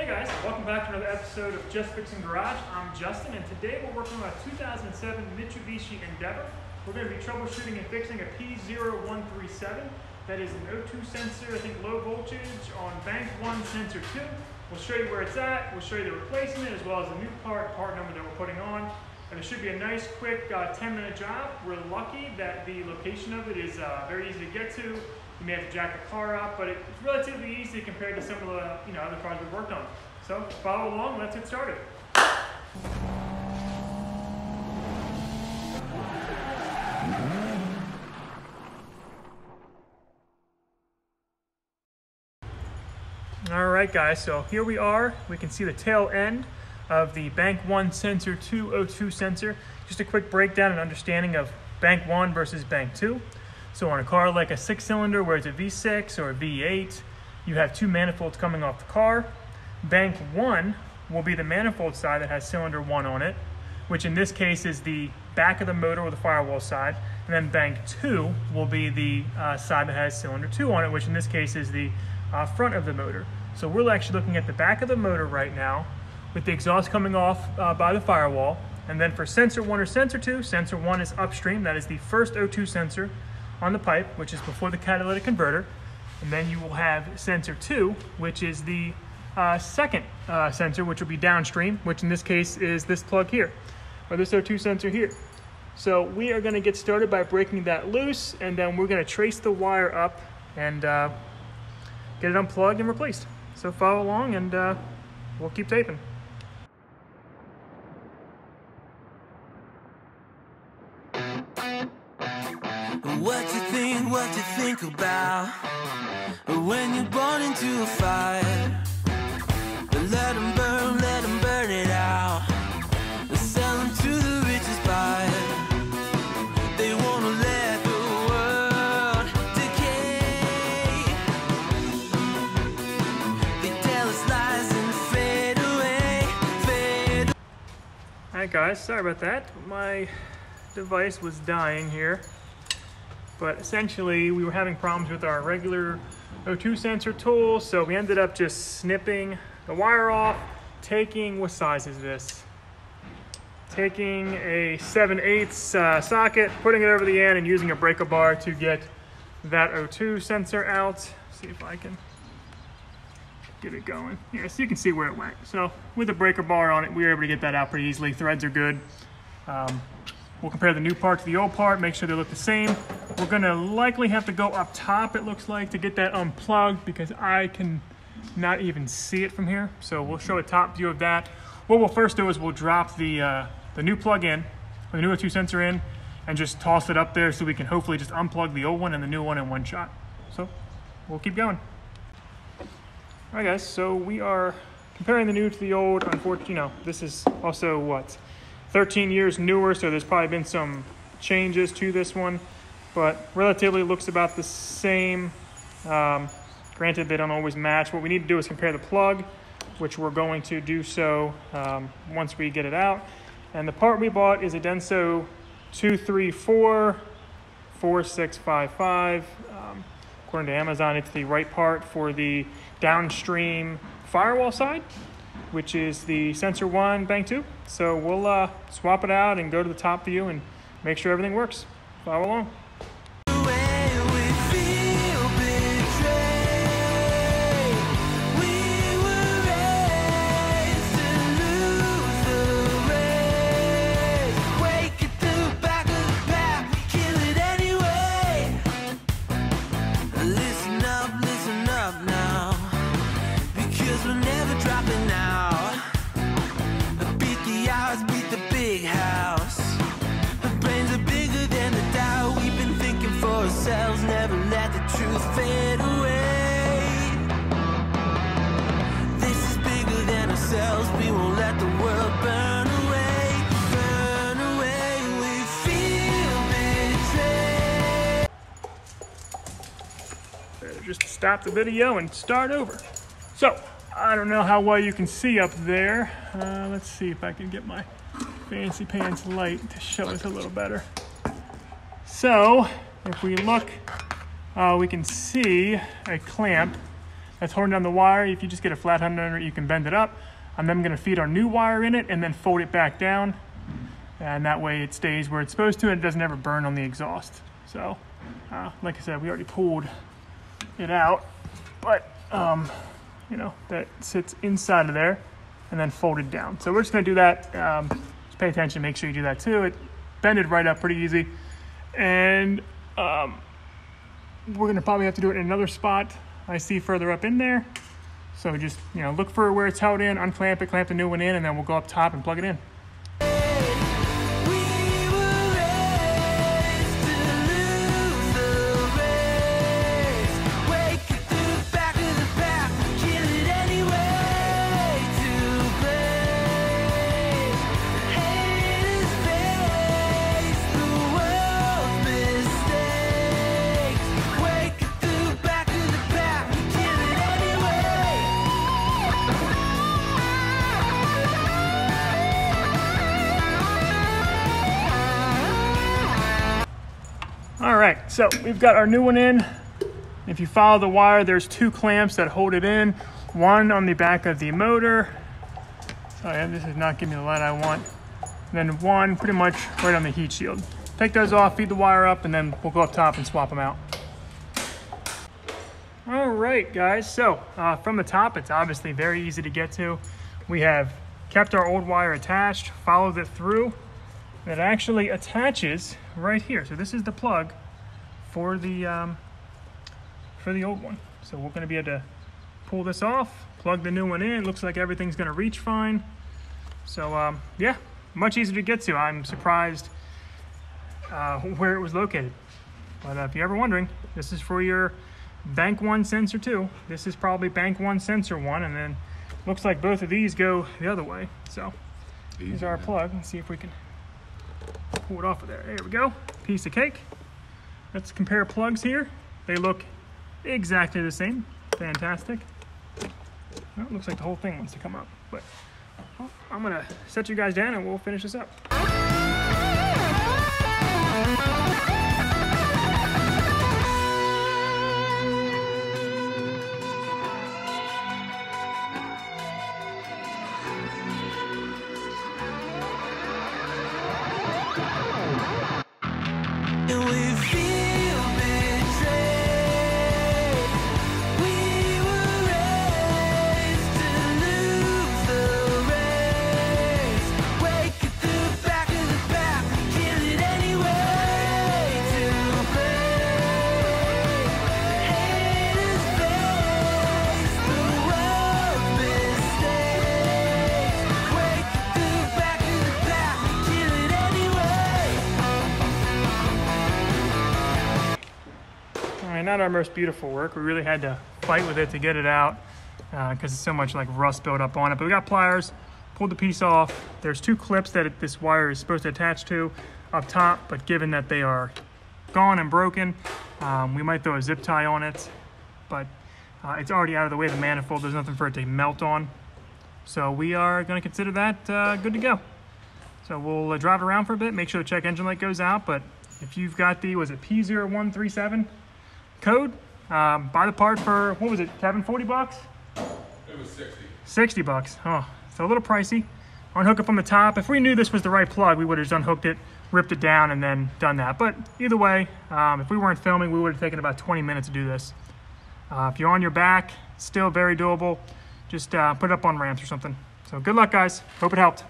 Hey guys, welcome back to another episode of Just Fixing Garage. I'm Justin, and today we're working on a 2007 Mitsubishi Endeavor. We're going to be troubleshooting and fixing a P0137. That is an O2 sensor, I think low voltage, on bank 1, sensor 2. We'll show you where it's at, we'll show you the replacement, as well as the new part number that we're putting on. And it should be a nice, quick 10-minute job. We're lucky that the location of it is very easy to get to. You may have to jack the car up, but it's relatively easy compared to some of the other cars we've worked on. So follow along, let's get started. All right guys, so here we are. We can see the tail end of the bank 1 sensor 2 O2 sensor. Just a quick breakdown and understanding of bank 1 versus bank 2. So on a car like a 6-cylinder where it's a V6 or a V8, you have two manifolds coming off the car. Bank 1 will be the manifold side that has cylinder 1 on it, which in this case is the back of the motor or the firewall side. And then bank 2 will be the side that has cylinder 2 on it, which in this case is the front of the motor. So we're actually looking at the back of the motor right now with the exhaust coming off by the firewall. And then for sensor 1 or sensor 2, sensor 1 is upstream. That is the first O2 sensor on the pipe, which is before the catalytic converter. And then you will have sensor 2, which is the second sensor, which will be downstream, which in this case is this plug here, or this O2 sensor here. So we are going to get started by breaking that loose, and then we're going to trace the wire up and get it unplugged and replaced. So follow along and we'll keep taping. What you think about when you're born into a fire? Let them burn it out. Sell them to the richest buyer. They wanna let the world decay. They tell us lies and fade away. Alright guys, sorry about that. My device was dying here. But essentially, we were having problems with our regular O2 sensor tool, so we ended up just snipping the wire off, taking, what size is this? Taking a 7/8 socket, putting it over the end, and using a breaker bar to get that O2 sensor out. See if I can get it going. Yeah, so you can see where it went. So with a breaker bar on it, we were able to get that out pretty easily. Threads are good. We'll compare the new part to the old part, make sure they look the same. We're gonna likely have to go up top, it looks like, to get that unplugged because I can not even see it from here. So we'll show a top view of that. What we'll first do is we'll drop the new plug in, or the new O2 sensor in, and just toss it up there so we can hopefully just unplug the old one and the new one in one shot. So we'll keep going. All right guys, so we are comparing the new to the old. Unfortunately, this is also what? 13 years newer, so there's probably been some changes to this one, but relatively looks about the same. Granted, they don't always match. What we need to do is compare the plug, which we're going to do so once we get it out. And the part we bought is a Denso 2344655. According to Amazon, it's the right part for the downstream firewall side, which is the sensor 1 bank 2. So we'll swap it out and go to the top view and make sure everything works. Follow along. Never let the truth fade away. This is bigger than ourselves. We won't let the world burn away. Burn away. We feel betrayed. Better just stop the video and start over. So I don't know how well you can see up there. Let's see if I can get my fancy pants light to show us a little better. So if we look, we can see a clamp that's holding down the wire. If you just get a flathead under it, you can bend it up. And then I'm going to feed our new wire in it and then fold it back down. And that way it stays where it's supposed to and it doesn't ever burn on the exhaust. So, like I said, we already pulled it out. But, you know, that sits inside of there and then folded down. So we're just going to do that. Just pay attention, make sure you do that too. It bended right up pretty easy. And we're going to probably have to do it in another spot I see further up in there. So just, you know, look for where it's held in, unclamp it, clamp the new one in, and then we'll go up top and plug it in. All right, so we've got our new one in. If you follow the wire, there's two clamps that hold it in. One on the back of the motor. Sorry, this is not giving me the light I want. And then one pretty much right on the heat shield. Take those off, feed the wire up, and then we'll go up top and swap them out. All right, guys, so from the top, it's obviously very easy to get to. We have kept our old wire attached, followed it through. It actually attaches right here. So this is the plug for the old one. So we're going to be able to pull this off, plug the new one in. Looks like everything's going to reach fine. So yeah, much easier to get to. I'm surprised where it was located. But if you're ever wondering, this is for your bank 1 sensor 2. This is probably bank 1 sensor 1, and then looks like both of these go the other way. So here's our plug. Let's see if we can pull it off of there. There we go. Piece of cake. Let's compare plugs here. They look exactly the same. Fantastic. Well, it looks like the whole thing wants to come up, but I'm gonna set you guys down and we'll finish this up. Not our most beautiful work. We really had to fight with it to get it out because there's so much like rust built up on it. But we got pliers, pulled the piece off. There's two clips that this wire is supposed to attach to up top, but given that they are gone and broken, we might throw a zip tie on it, but it's already out of the way of the manifold. There's nothing for it to melt on. So we are going to consider that good to go. So we'll drive it around for a bit, make sure the check engine light goes out. But if you've got the, was it P0137? Code, buy the part for, what was it, Kevin, 40 bucks? It was 60. 60 bucks, oh, so a little pricey. Unhook it from the top. If we knew this was the right plug, we would have just unhooked it, ripped it down, and then done that. But either way, if we weren't filming, we would have taken about 20 minutes to do this. If you're on your back, still very doable. Just put it up on ramps or something. So good luck, guys. Hope it helped.